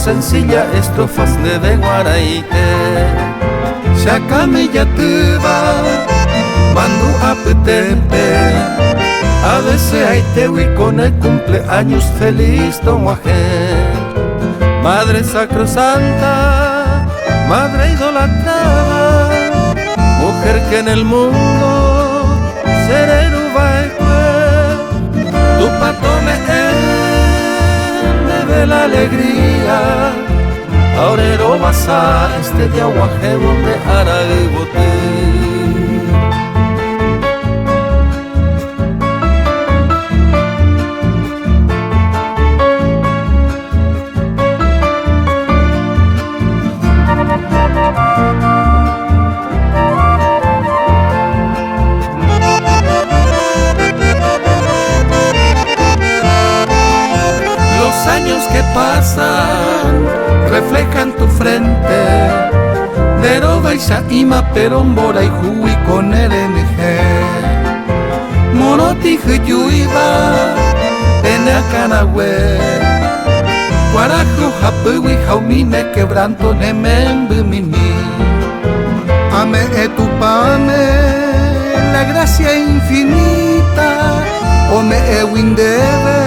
sencilla, estrofas de Guaraite. Shakami Yatuba, Mandu Apetepe. A veces hay tehui con el cumpleaños feliz, Don Guajé. Madre sacrosanta, madre idolatrada, mujer que en el mundo sereno va a tu pato me ve la alegría. Ahora vas a este día Guajé donde hará el bote. Que pasan reflejan tu frente, Neroba y Saima, Perombora y Juí con RNG. Moroti Juyuiba, Eneacanagüe, Guarajo, Japuy, Jaumine, Quebranto, Nemembumini. Ame etupame, la gracia infinita, Ome Ewindebe.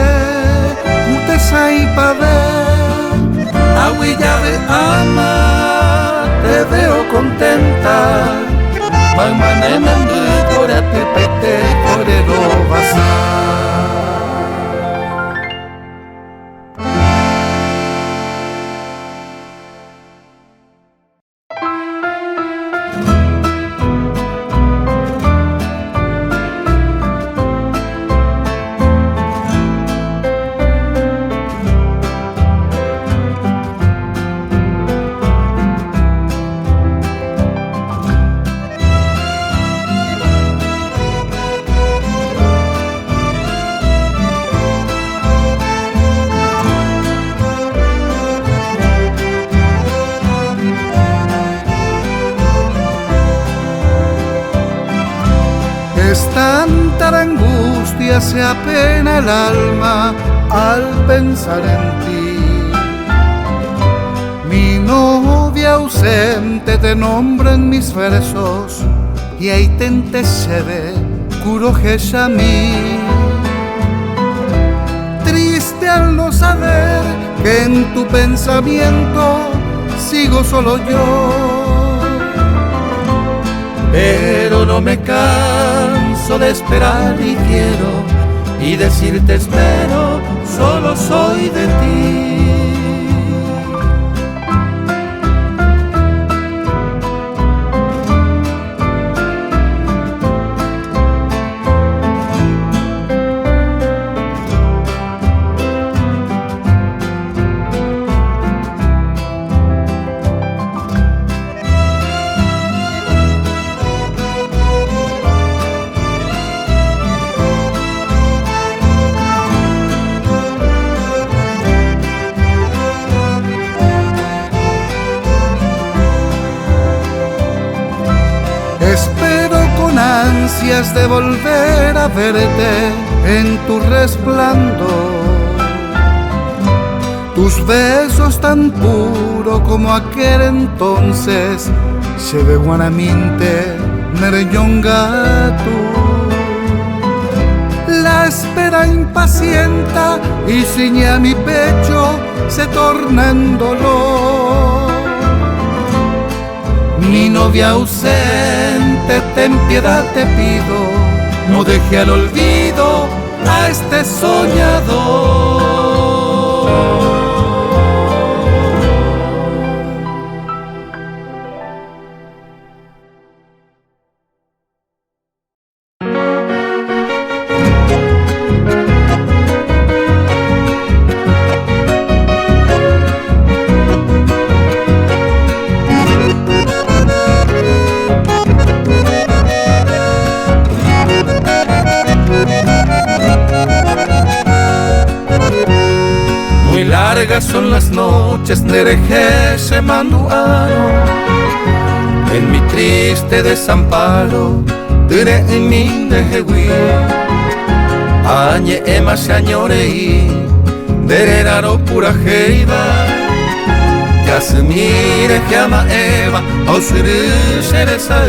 Sai pa ver, Aguillave ama, te veo contenta. Manmanem en Bukora te pete, corero basar. Tanta angustia se apena el alma al pensar en ti. Mi novia ausente te nombra en mis versos y ahí te entesebe curojecha a mí. Triste al no saber que en tu pensamiento sigo solo yo. Pero no me canso de esperar y quiero y decirte espero, solo soy de ti. Espero con ansias de volver a verte en tu resplandor. Tus besos tan puros como aquel entonces, Cheve Guanaminte, Mereyongatu. La espera impacienta y ciñe a mi pecho, se torna en dolor. Mi novia ausente, ten piedad te pido, no deje al olvido a este soñador. Largas son las noches, Nereje se manduano. En mi triste desamparo, Tere en mi dejehui. Añe ema se añorei, Dereraro pura jeiba. se mire que ama Eva o sere sa.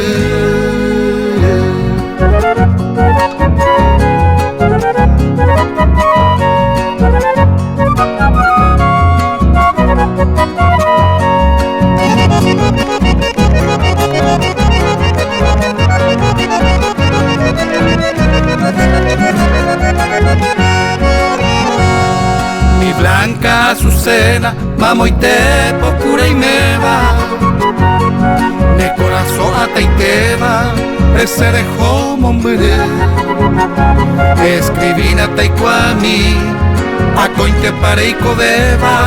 Mi blanca Azucena, mamo y te procura y me va. Ne corazón ata y te va, ese dejó hombre. Escribí na taikuami, a cointe pare y codeva.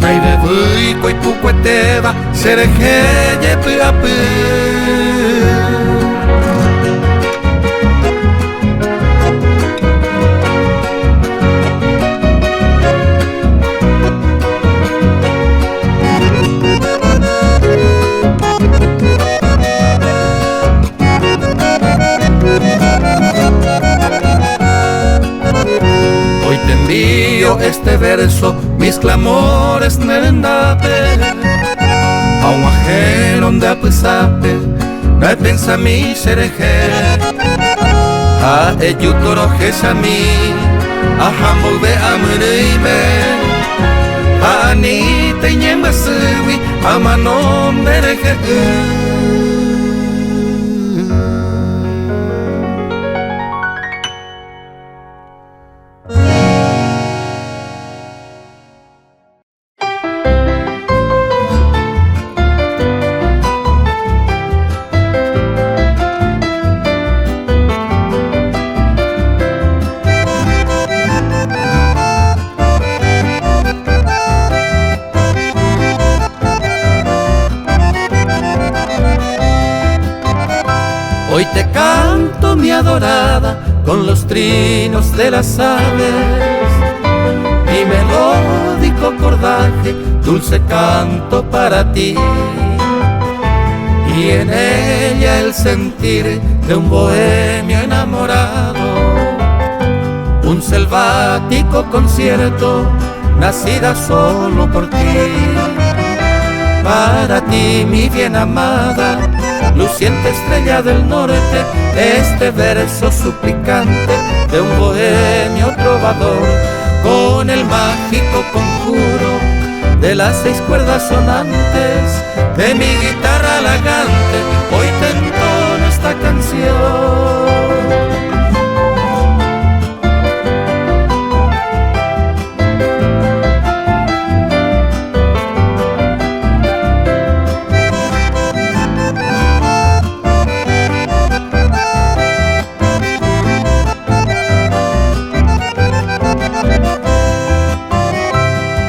Nay de bui coi pucueteva, se deje yepe a pe. Este verso, mis clamores nerendate, a un ajeno donde apesape, no hay pensa mi sereje, a eyutoro gesami, a hamol de amureime, a anita y ñembasubi, a manom dereje. Hoy te canto mi adorada con los trinos de las aves, mi melódico cordaje, dulce canto para ti, y en ella el sentir de un bohemio enamorado, un selvático concierto nacida solo por ti. Para ti, mi bien amada, luciente estrella del norte, este verso suplicante de un bohemio trovador, con el mágico conjuro de las 6 cuerdas sonantes de mi guitarra halagante, hoy te entono esta canción.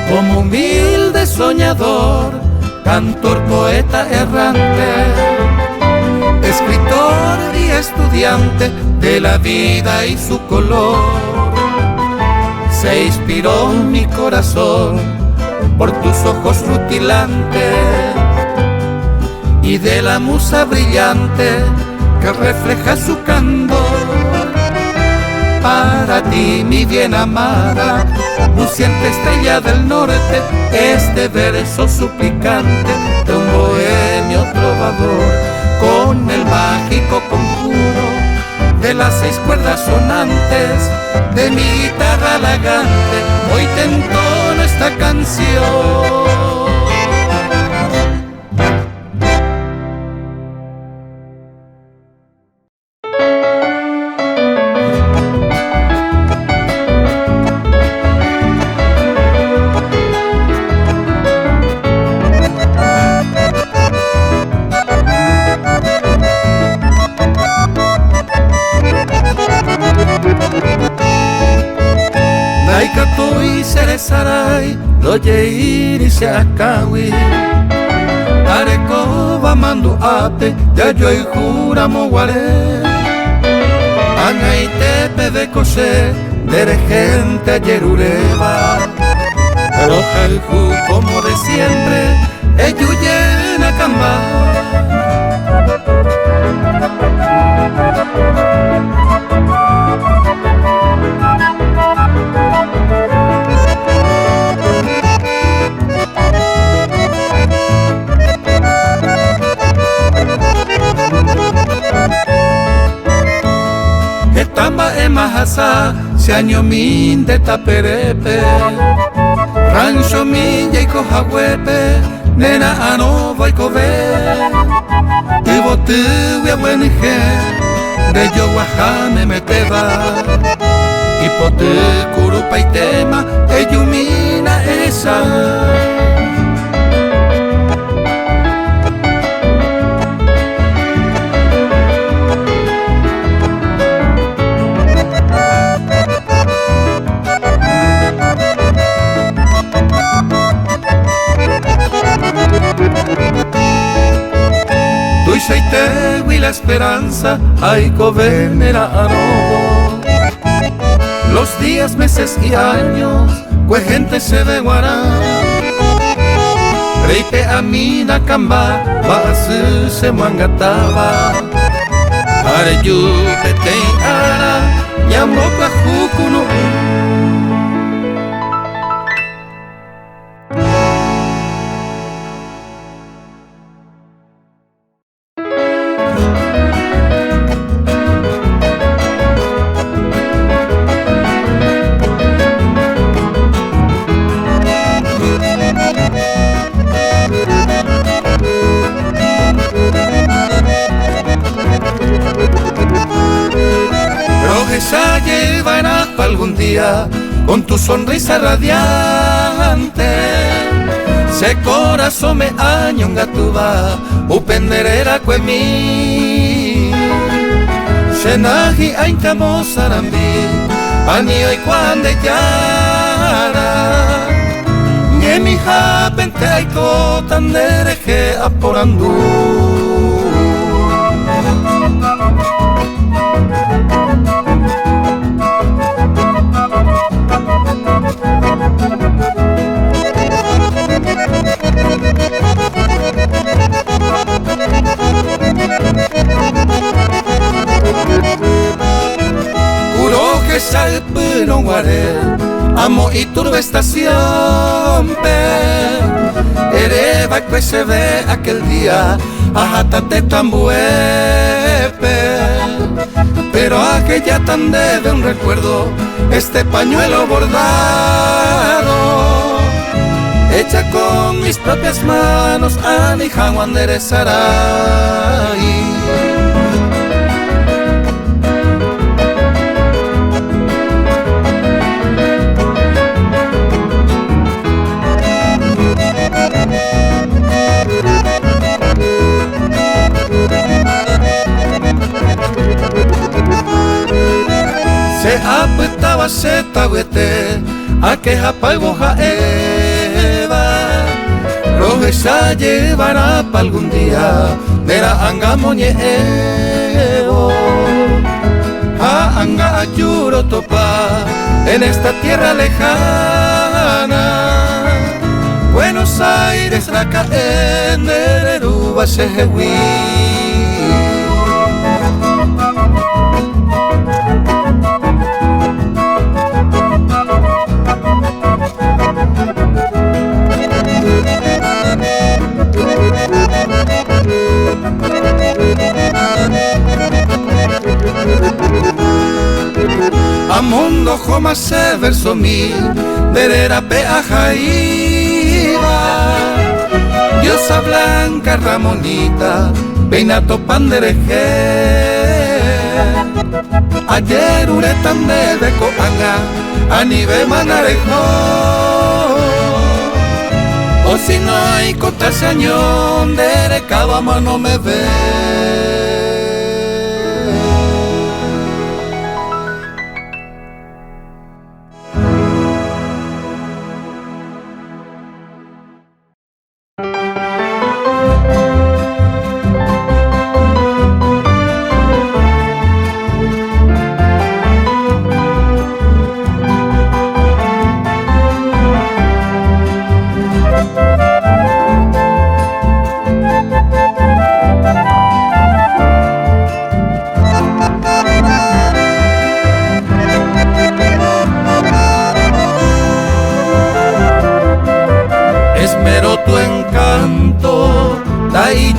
Como humilde soñador, cantor, poeta errante, escritor y estudiante de la vida y su color, se inspiró mi corazón por tus ojos rutilantes y de la musa brillante que refleja su candor. Para ti, mi bien amada, luciente estrella del norte, este verso suplicante de un bohemio trovador, con el mágico conjuro de las 6 cuerdas sonantes de mi guitarra halagante, hoy te entono esta canción. Naikatoi seresarai, doye iri se akawi, arekoba mandu ape, yayo y juramo guare, anaitepe de cose, dere gente ayerureba, rojalju como de siempre, eyuyena camba. ese año min de taperepe, rancho min y cojahuepe, nena ano vai cove, y botu y abuenije, de yo guajame me teba, y pote curupa y tema, eyumina esa. Tuiseite y la esperanza, ay covenera anovo. Los días, meses y años, pues gente se ve guará. Reipe amina camba, basu se mangataba. Areyu pete ara, yamoka jukuno. Esa llevará algún día con tu sonrisa radiante. Se corazón me añonga tu va, upenderera cuemi. Shenaji aintamo sarambi, anio y cuande yara. Niemi japente aiko tandereje aporandu. Juro que salpe no guaré, amo y turbe estación pe. Ereba que se ve aquel día, ajátate tambuepe. Pero aquella tan debe un recuerdo, este pañuelo bordado, hecha con mis propias manos, a mi jaguandere sarai. Se apetaba se tabuete, a que japalgoja eva. Roja llevará pa' algún día, nera anga moñevo. A anga ayuro topa, en esta tierra lejana. Buenos Aires, raca en Neruba, Sejehui. Amundo joma se verso mi, derera pe ajaiva. Diosa blanca Ramonita, peinato pandereje. Ayer uretan de becoanga, anibe manarejo. O si no hay cotasañón, dere cada mano me ve.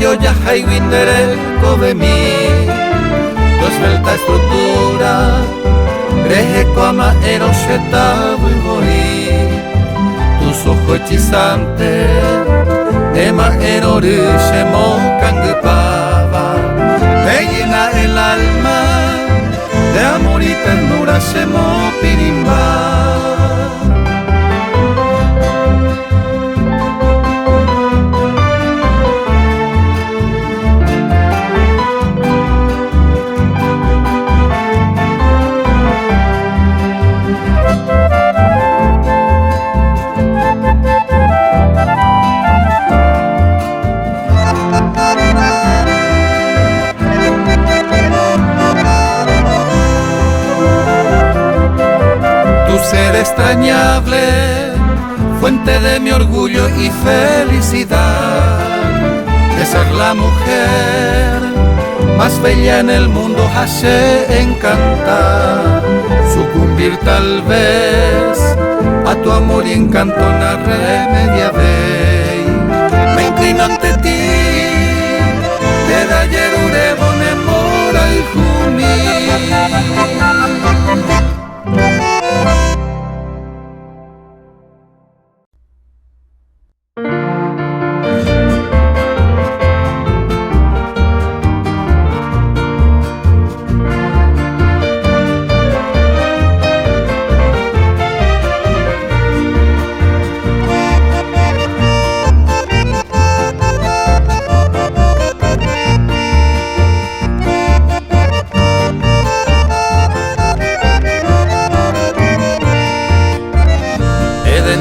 Yo ya hay winderelco de mí, tu esbelta estructura, Rejecuama eroshetabu y morí. Tus ojos hechizantes, ema erorishe mocangupaba. Me llena el alma de amor y ternura, se mopirimba. Ser extrañable, fuente de mi orgullo y felicidad, de ser la mujer más bella en el mundo, hace encantar, sucumbir tal vez a tu amor y encanto na remedia vei. Me inclino ante ti, te da yerure bonemora y juni.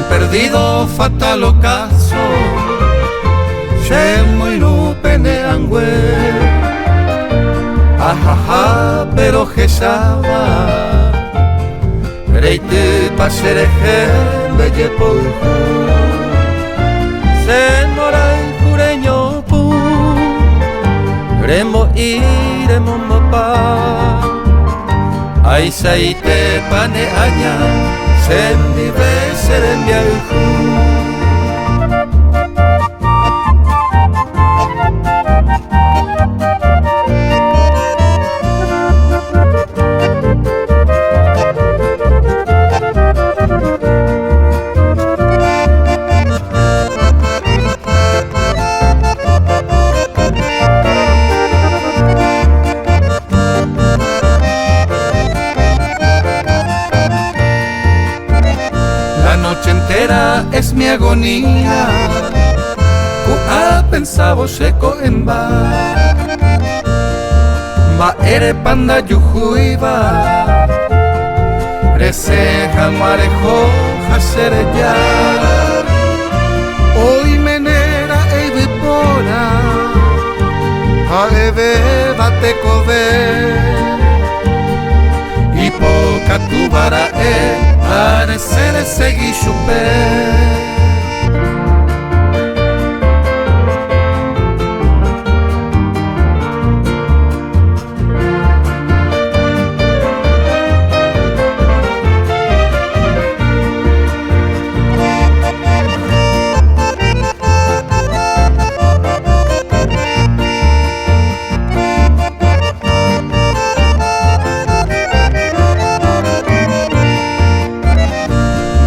Perdido fatal ocaso, se muy pene angüe, ajaja, pero jesaba, reite pasereje, belle polju, se mora el jureño pu, remo iremo mapa, ay saite pane aña. Sendi beser en viaje. Es mi agonía, ha pensado seco en va, ere panda yujuiva, reseja marejo hasere ya, hoy menera e vipora, a eve bate cove, y poca tu vara aresere segui chuper.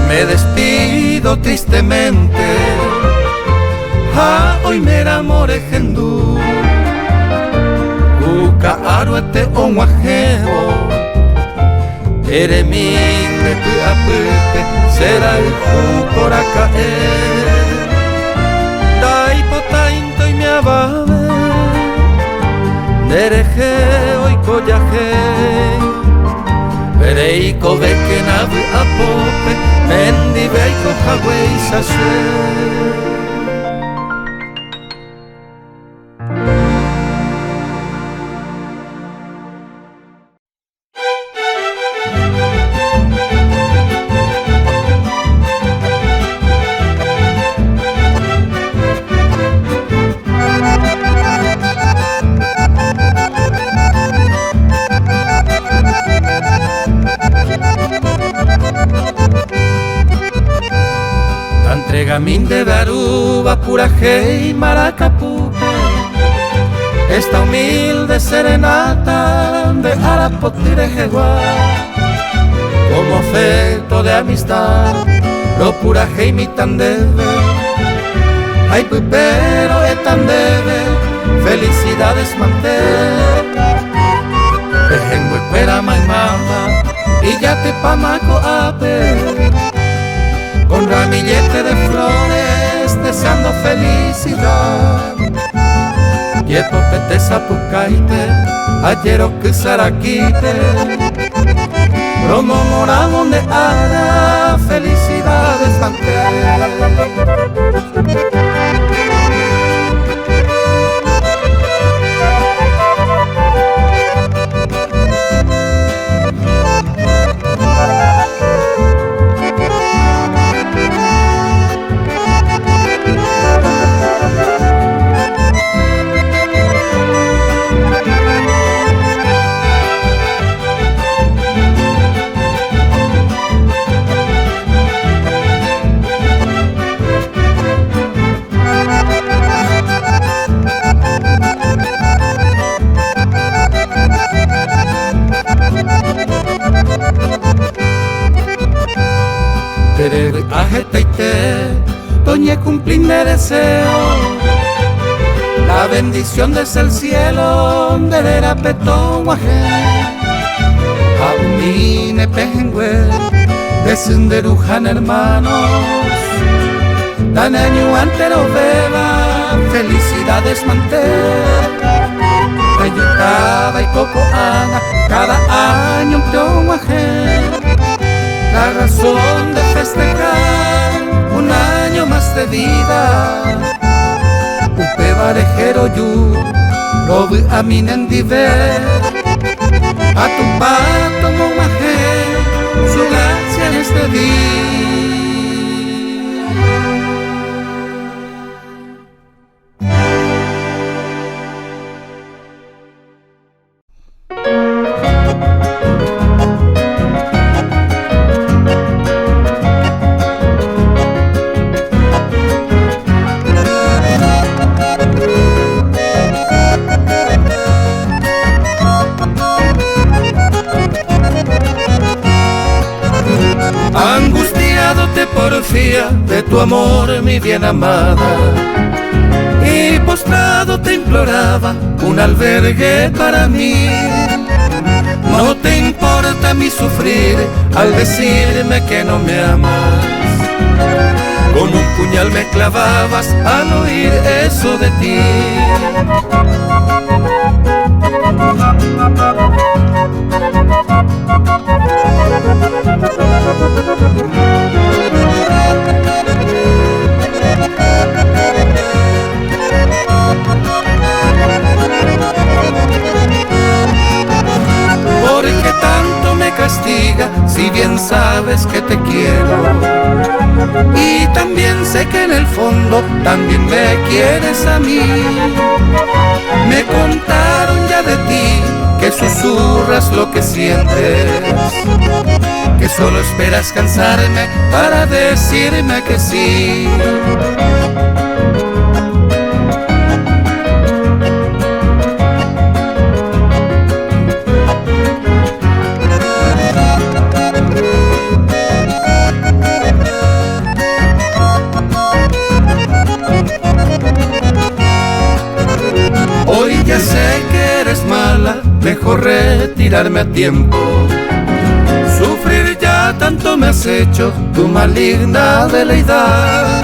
Me despido tristemente, hoy me enamoré gendú, uka aruete o muajeo, ere mi de tu apete, será el por acá dai potainto y me ababe, dereje hoy collaje. Vereiko veke nabu apope, mendi veiko hawei sashe. Entregamín de Daruba, Purajé y Maracapupe, esta humilde serenata de Arapotirejeguá, como afecto de amistad, lo pura mi tan debe, ay pero es tan debe, felicidades manter, pejengo espera my mama, y ya te pamaco ape, con ramillete de flores, deseando felicidad. Yepo pete sapucaite, ayero que saraquite, Romo morado de ara, felicidades Doña cumplir de deseo, la bendición desde el cielo, de vera petón guajé, jaumine pejengüe, desenderujan hermanos, dan año antero beba, felicidades manter, Reyutaba y coco ana, cada año un peón guajé, la razón de festejar un año más de vida. Upe barejero yu, lo vi a mi nendiver, a tu pato momaje, su gracia en este día. Angustiado te porfía de tu amor, mi bien amada, y postrado te imploraba un albergue para mí. No te importa mi sufrir al decirme que no me amas. Con un puñal me clavabas al oír eso de ti. ¿Por qué tanto me castiga si bien sabes que te quiero? Y también sé que en el fondo también me quieres a mí. Me contaron ya de ti que susurras lo que sientes, que solo esperas cansarme para decirme que sí. Hoy ya sé que eres mala, mejor retirarme a tiempo. Sufrir ya tanto me has hecho, tu maligna veleidad.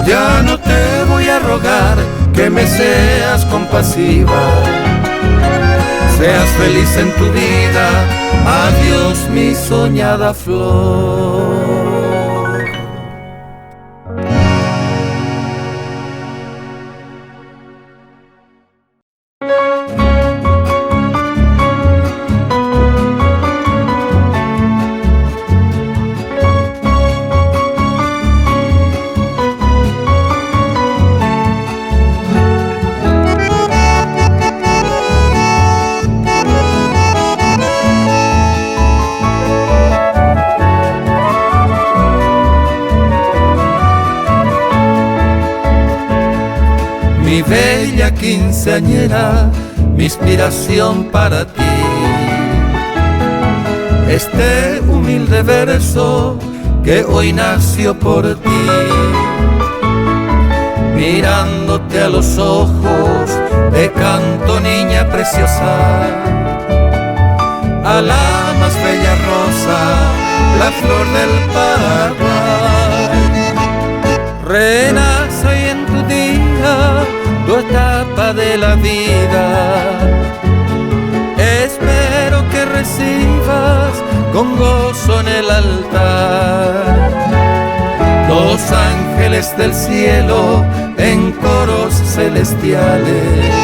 Ya no te voy a rogar que me seas compasiva. Seas feliz en tu vida, adiós mi soñada flor. Mi bella quinceañera, mi inspiración para ti. este humilde verso que hoy nació por ti. Mirándote a los ojos, te canto, niña preciosa, a la más bella rosa, la flor del Paraguay. Renace hoy en tu día, tu etapa de la vida. Espero que recibas con gozo en el altar los ángeles del cielo en coros celestiales.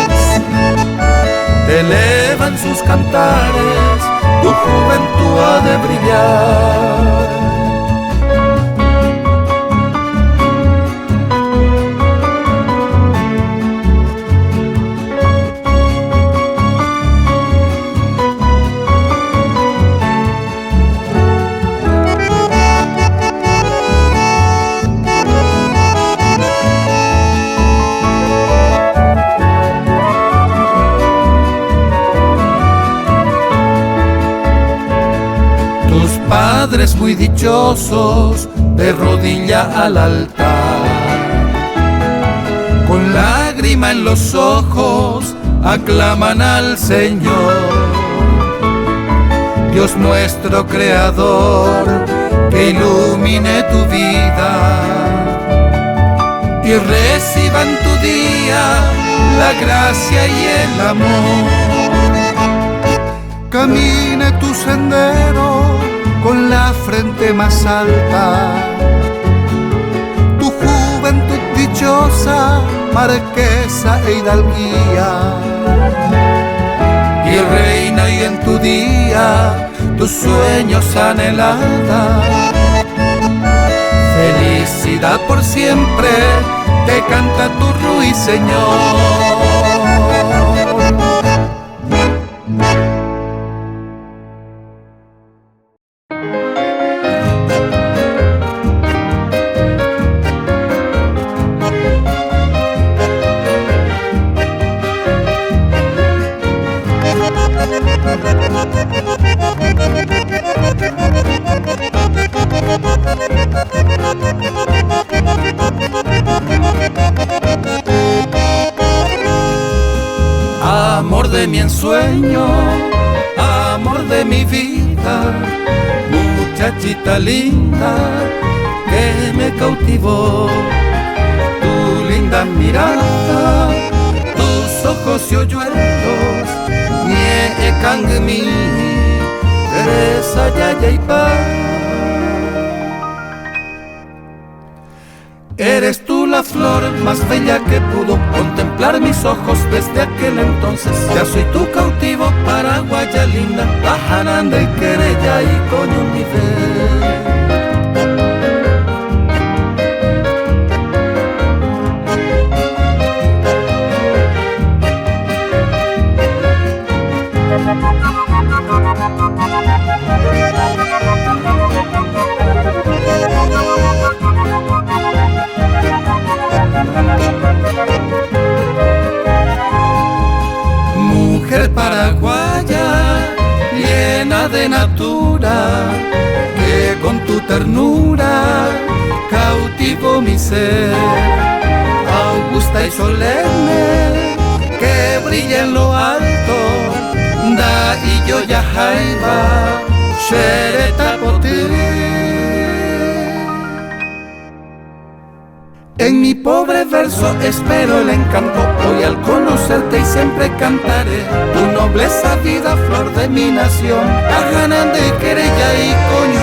Te elevan sus cantares, tu juventud ha de brillar. Padres muy dichosos de rodilla al altar, con lágrima en los ojos aclaman al Señor. Dios nuestro Creador, que ilumine tu vida y reciba en tu día la gracia y el amor. Camine tu sendero con la frente más alta, tu juventud dichosa, marquesa e hidalguía. Y reina y en tu día tus sueños anhelada. Felicidad por siempre te canta tu ruiseñor. Amor de mi ensueño, amor de mi vida, muchachita linda que me cautivó. Tu linda mirada, tus ojos y hoyuelos, niekan mi Teresa Yayaypa. Eres tú la flor más bella que pudo contemplar mis ojos desde aquel entonces. Ya soy tu cautivo, paraguaya linda, Tajananda y Querella y Coño Mujer paraguaya, llena de natura, que con tu ternura cautivo mi ser. Augusta y solemne, que brilla en lo alto, da y yo ya jaiba, shereta potiri. En mi pobre verso espero el encanto, hoy al conocerte y siempre cantaré tu nobleza, vida, flor de mi nación, Tajananda y Querella y Coño